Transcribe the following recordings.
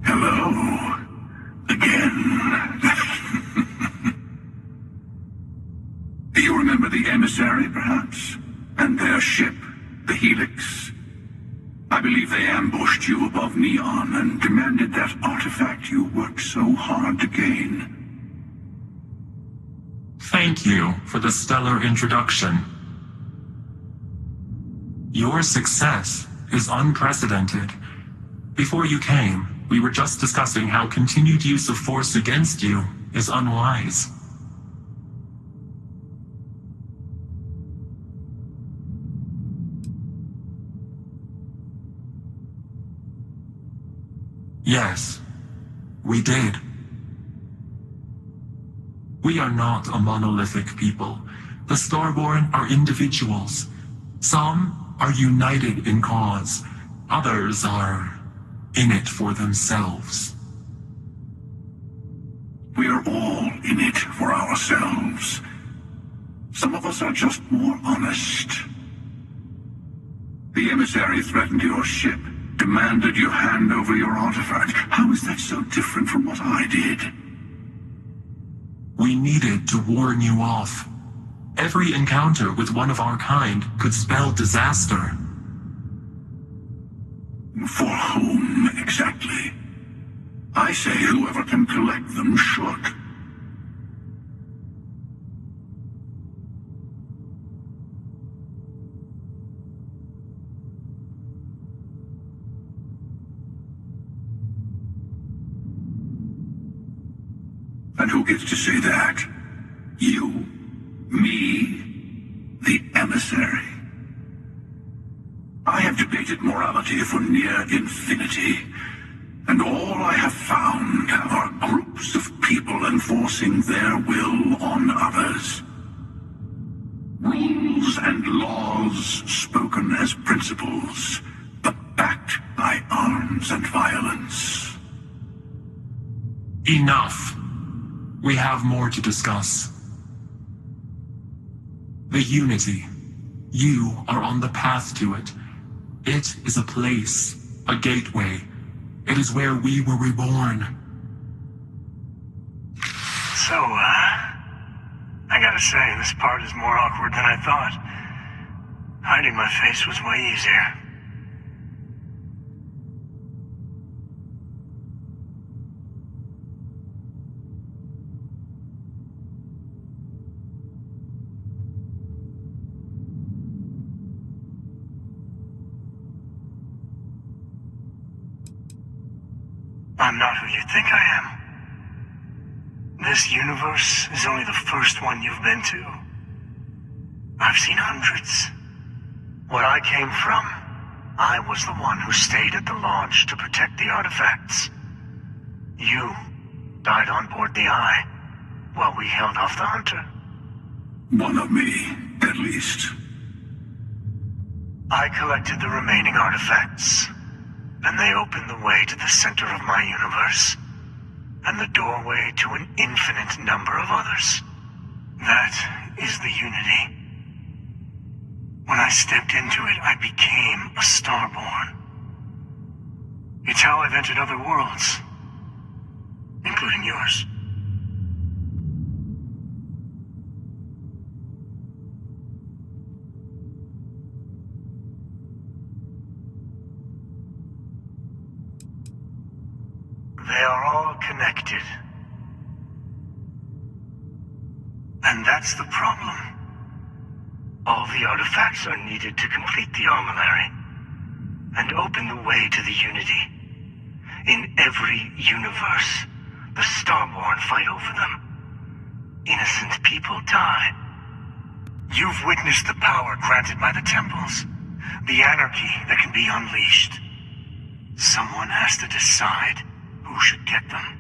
Hello. Again. Do you remember the emissary, perhaps? And their ship, the Helix? I believe they ambushed you above Neon and demanded that artifact you worked so hard to gain. Thank you for the stellar introduction. Your success is unprecedented. Before you came, we were just discussing how continued use of force against you is unwise. Yes, we did. We are not a monolithic people. The Starborn are individuals. Some are united in cause. Others are in it for themselves. We are all in it for ourselves. Some of us are just more honest. The emissary threatened your ship, demanded you hand over your artifact. How is that so different from what I did? We needed to warn you off. Every encounter with one of our kind could spell disaster. For whom, exactly? I say whoever can collect them should. And who gets to say that? You? Me? The emissary? I have debated morality for near infinity, and all I have found are groups of people enforcing their will on others. Rules and laws spoken as principles, but backed by arms and violence. Enough. We have more to discuss. The Unity. You are on the path to it. It is a place, a gateway. It is where we were reborn. So, I gotta say, this part is more awkward than I thought. Hiding my face was way easier. I'm not who you think I am. This universe is only the first one you've been to. I've seen hundreds. Where I came from, I was the one who stayed at the lodge to protect the artifacts. You died on board the Eye, while we held off the Hunter. One of me, at least. I collected the remaining artifacts, and they opened the way to the center of my universe, and the doorway to an infinite number of others. That is the Unity. When I stepped into it, I became a Starborn. It's how I've entered other worlds, including yours. They are all connected. And that's the problem. All the artifacts are needed to complete the armillary and open the way to the Unity. In every universe, the Starborn fight over them. Innocent people die. You've witnessed the power granted by the temples, the anarchy that can be unleashed. Someone has to decide who should get them.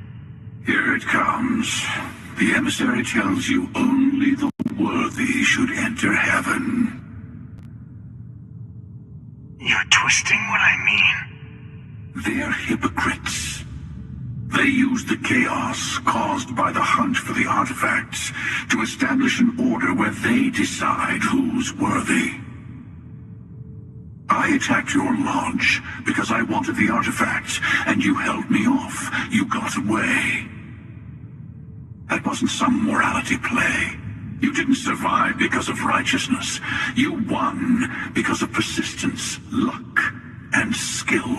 Here it comes. The emissary tells you only the worthy should enter heaven. You're twisting what I mean. They're hypocrites. They use the chaos caused by the hunt for the artifacts to establish an order where they decide who's worthy. I attacked your lodge because I wanted the artifacts, and you held me off. You got away. That wasn't some morality play. You didn't survive because of righteousness. You won because of persistence, luck, and skill.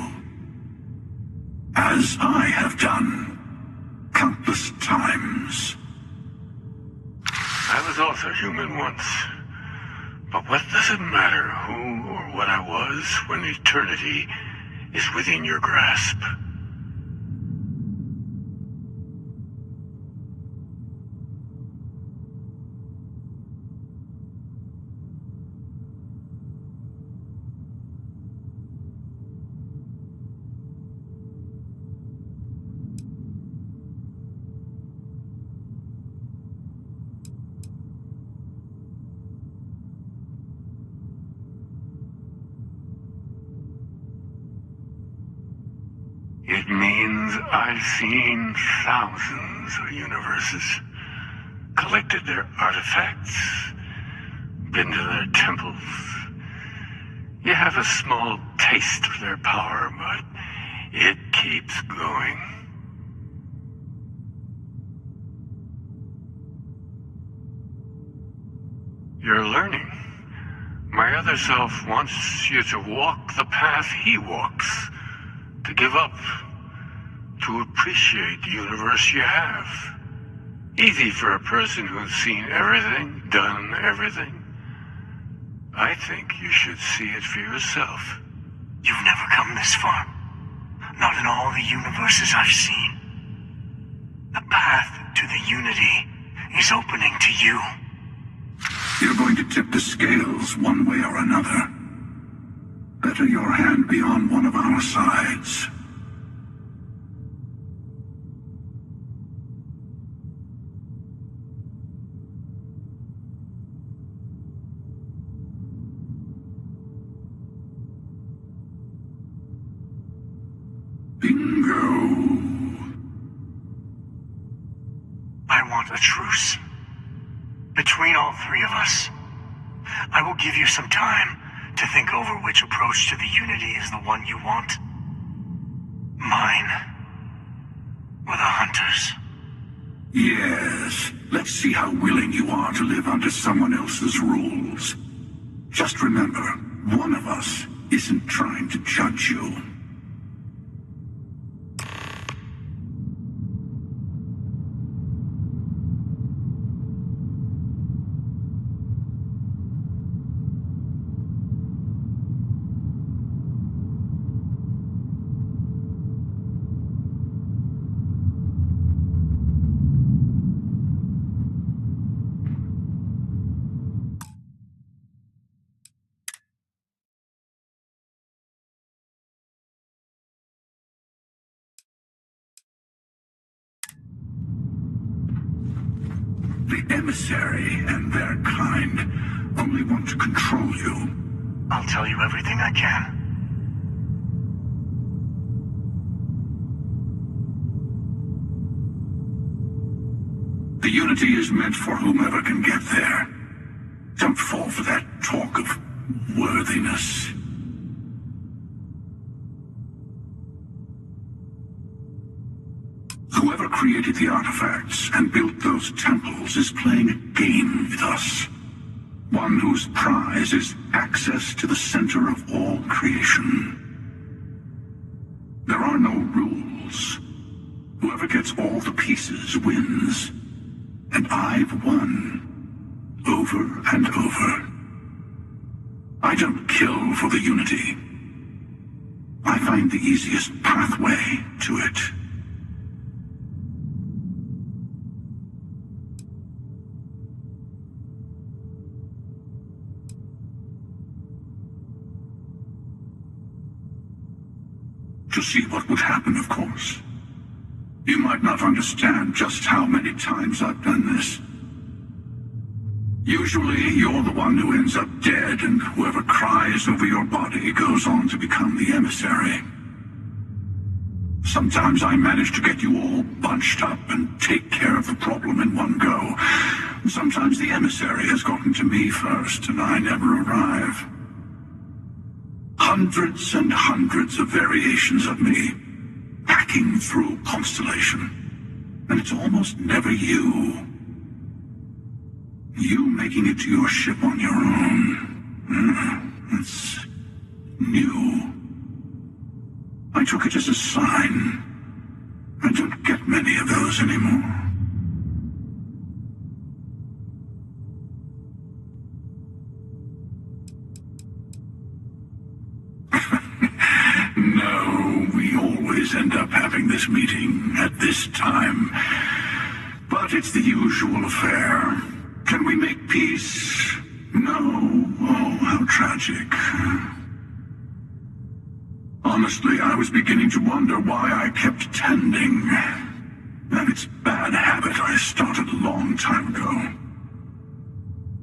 As I have done, countless times. I was also human once. But what does it matter who or what I was when eternity is within your grasp? It means I've seen thousands of universes, collected their artifacts, been to their temples. You have a small taste of their power, but it keeps going. You're learning. My other self wants you to walk the path he walks. To give up, to appreciate the universe you have. Easy for a person who's seen everything, done everything. I think you should see it for yourself. You've never come this far. Not in all the universes I've seen. The path to the Unity is opening to you. You're going to tip the scales one way or another. Better your hand be on one of our sides. Bingo. I want a truce. Between all three of us. I will give you some time to think over which approach to the Unity is the one you want. Mine. Or the Hunters. Yes. Let's see how willing you are to live under someone else's rules. Just remember, one of us isn't trying to judge you. The emissary and their kind only want to control you. I'll tell you everything I can. The Unity is meant for whomever can get there. Don't fall for that talk of worthiness. Whoever created the artifacts and built those temples is playing a game with us. One whose prize is access to the center of all creation. There are no rules, Whoever gets all the pieces wins. And I've won. Over and over. I don't kill for the Unity. I find the easiest pathway to it. To see what would happen, of course. You might not understand just how many times I've done this. Usually, you're the one who ends up dead, and whoever cries over your body goes on to become the emissary. Sometimes I manage to get you all bunched up and take care of the problem in one go. Sometimes the emissary has gotten to me first, and I never arrive. Hundreds and hundreds of variations of me, hacking through Constellation. And it's almost never you. You making it to your ship on your own. It's new. I took it as a sign. I don't get many of those anymore. No, we always end up having this meeting at this time. But it's the usual affair. Can we make peace? No. Oh, how tragic. Honestly, I was beginning to wonder why I kept tending. And it's a bad habit I started a long time ago.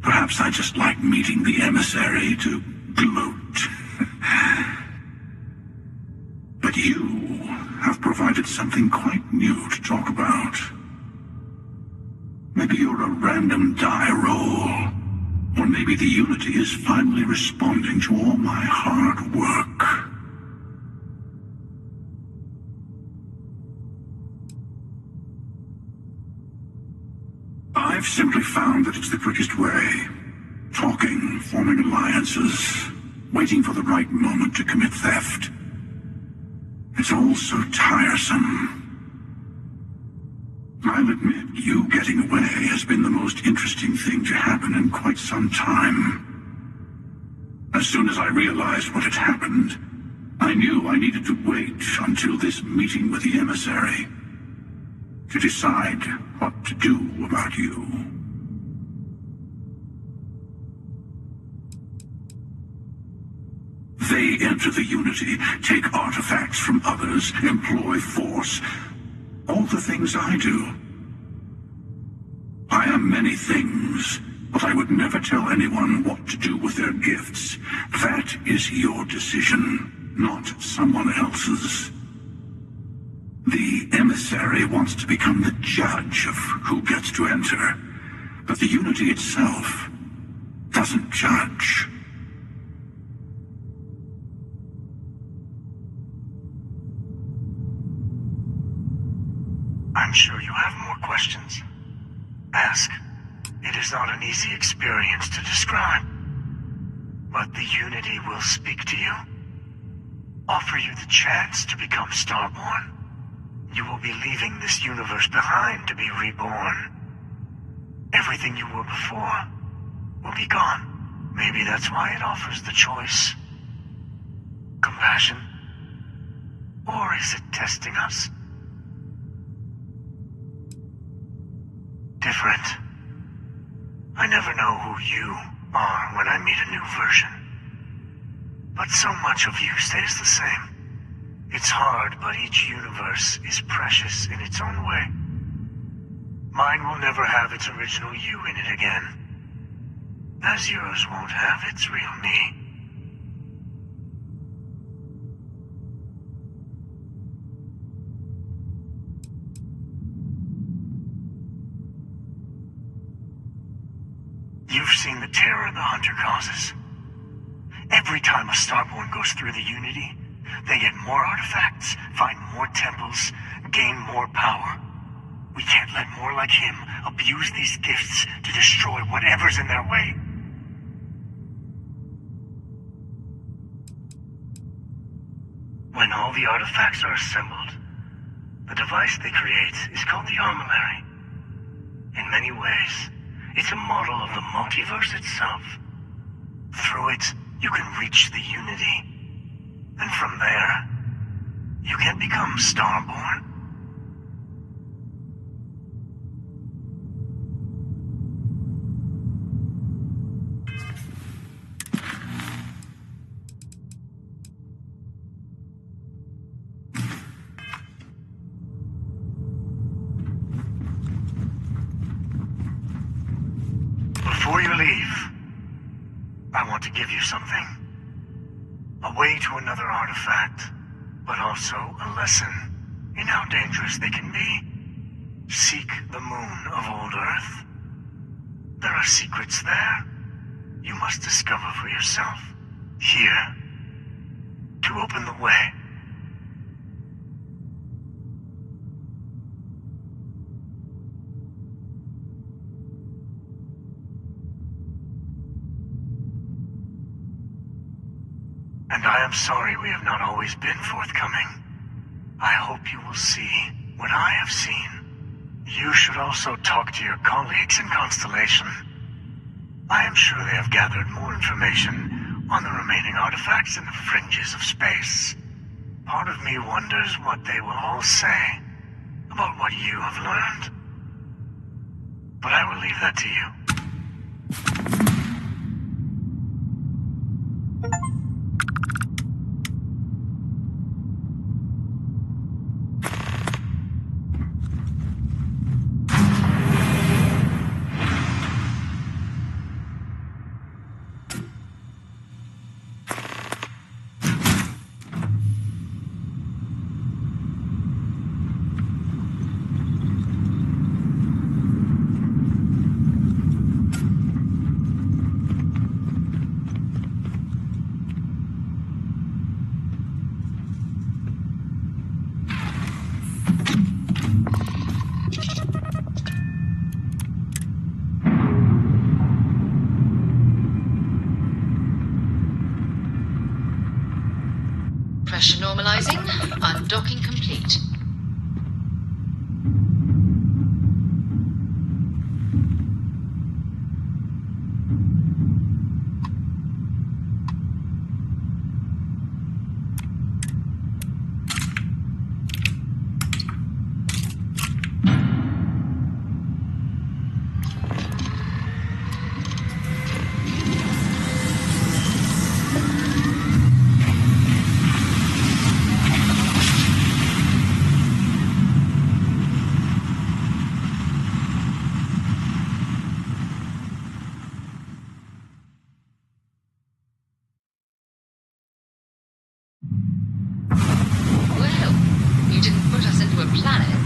Perhaps I just like meeting the emissary to gloat. But you have provided something quite new to talk about. Maybe you're a random die roll. Or maybe the Unity is finally responding to all my hard work. I've simply found that it's the quickest way. Talking, forming alliances, waiting for the right moment to commit theft. It's all so tiresome. I'll admit, you getting away has been the most interesting thing to happen in quite some time. As soon as I realized what had happened, I knew I needed to wait until this meeting with the emissary to decide what to do about you. They enter the Unity, take artifacts from others, employ force. All the things I do. I am many things, but I would never tell anyone what to do with their gifts. That is your decision, not someone else's. The emissary wants to become the judge of who gets to enter, but the Unity itself doesn't judge. I'm sure you have more questions. Ask. It is not an easy experience to describe. But the Unity will speak to you. Offer you the chance to become Starborn. You will be leaving this universe behind to be reborn. Everything you were before will be gone. Maybe that's why it offers the choice. Compassion? Or is it testing us? Different. I never know who you are when I meet a new version. But so much of you stays the same. It's hard, but each universe is precious in its own way. Mine will never have its original you in it again, as yours won't have its real me. You've seen the terror the Hunter causes. Every time a Starborn goes through the Unity, they get more artifacts, find more temples, gain more power. We can't let more like him abuse these gifts to destroy whatever's in their way. When all the artifacts are assembled, The device they create is called the Armillary. In many ways, it's a model of the multiverse itself. Through it, you can reach the Unity. And from there, you can become Starborn. Before you leave, I want to give you something. A way to another artifact, but also a lesson in how dangerous they can be. Seek the moon of old Earth. There are secrets there you must discover for yourself. Here, to open the way. And I am sorry we have not always been forthcoming. I hope you will see what I have seen. You should also talk to your colleagues in Constellation. I am sure they have gathered more information on the remaining artifacts in the fringes of space. Part of me wonders what they will all say about what you have learned. But I will leave that to you. Pressure normalizing. Undocking complete.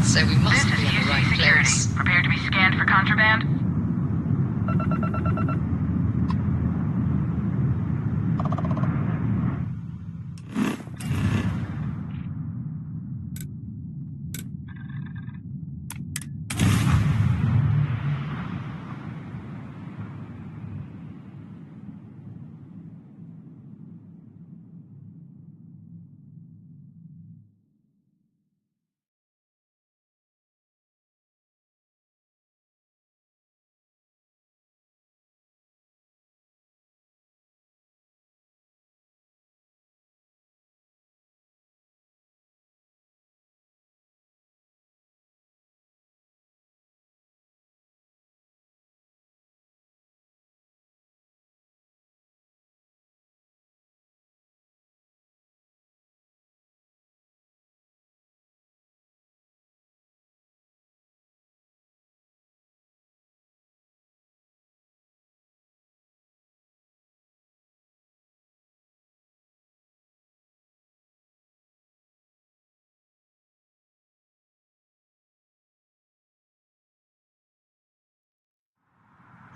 So we must be in the right place. Prepare to be scanned for contraband.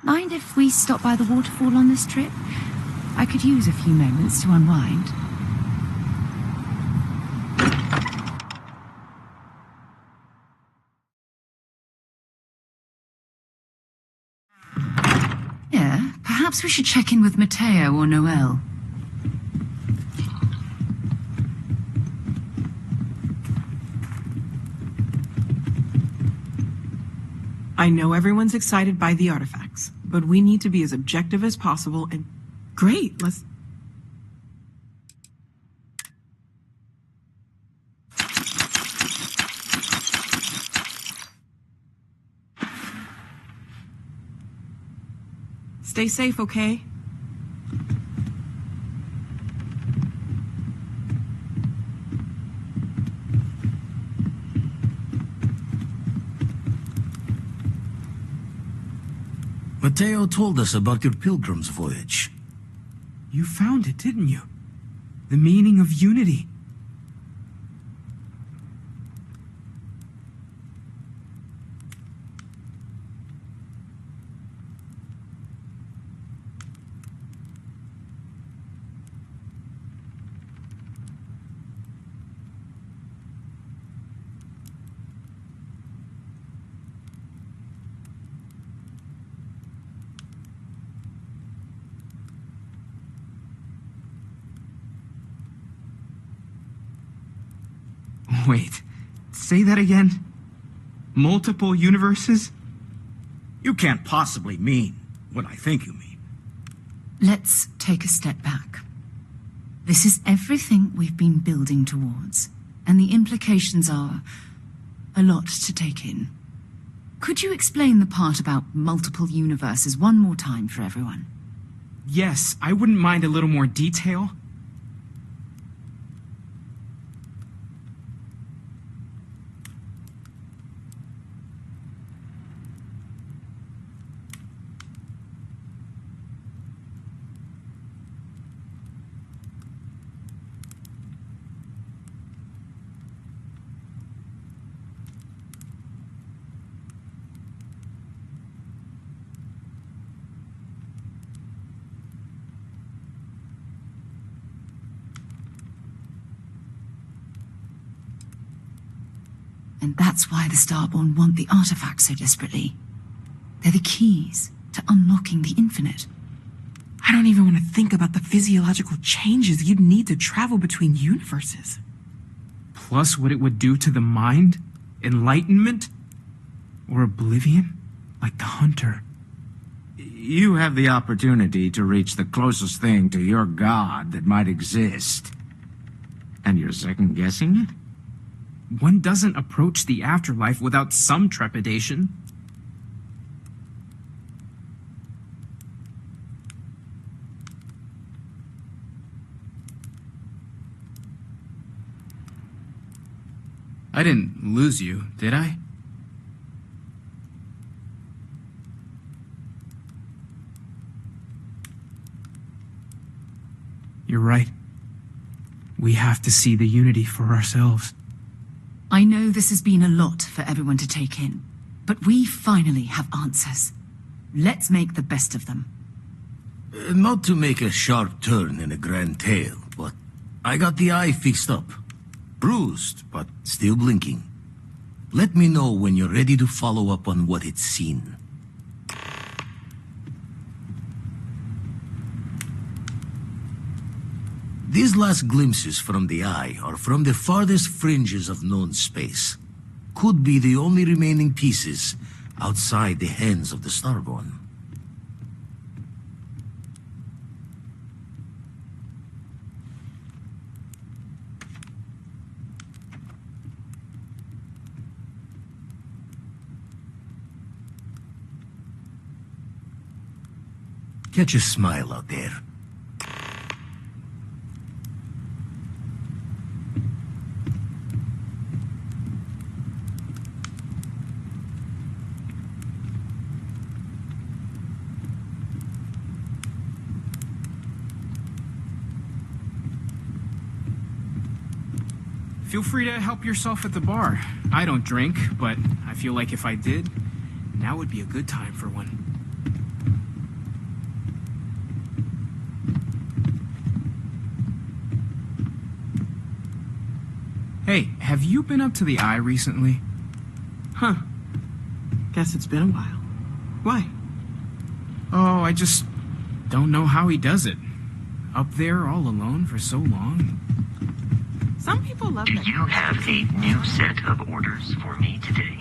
Mind if we stop by the waterfall on this trip? I could use a few moments to unwind. Yeah, perhaps we should check in with Mateo or Noel. I know everyone's excited by the artifacts, but we need to be as objective as possible and... Great, let's... Stay safe, okay? Mateo told us about your pilgrim's voyage. You found it, didn't you? The meaning of unity. Wait, say that again? Multiple universes? You can't possibly mean what I think you mean. Let's take a step back. This is everything we've been building towards, and the implications are a lot to take in. Could you explain the part about multiple universes one more time for everyone? Yes, I wouldn't mind a little more detail. And that's why the Starborn want the artifacts so desperately. They're the keys to unlocking the infinite. I don't even want to think about the physiological changes you'd need to travel between universes. Plus what it would do to the mind? Enlightenment? Or oblivion? Like the Hunter. You have the opportunity to reach the closest thing to your god that might exist. And you're second-guessing it? One doesn't approach the afterlife without some trepidation. I didn't lose you, did I? You're right. We have to see the unity for ourselves. I know this has been a lot for everyone to take in, but we finally have answers. Let's make the best of them. Not to make a sharp turn in a grand tale, but I got the eye fixed up. Bruised, but still blinking. Let me know when you're ready to follow up on what it's seen. These last glimpses from the eye are from the farthest fringes of known space. Could be the only remaining pieces outside the hands of the Starborn. Catch a smile out there. Feel free to help yourself at the bar. I don't drink, but I feel like if I did, now would be a good time for one. Hey, have you been up to the Eye recently? Huh. Guess it's been a while. Why? Oh, I just don't know how he does it. Up there all alone for so long. Some people love Do that. you have a new set of orders for me today?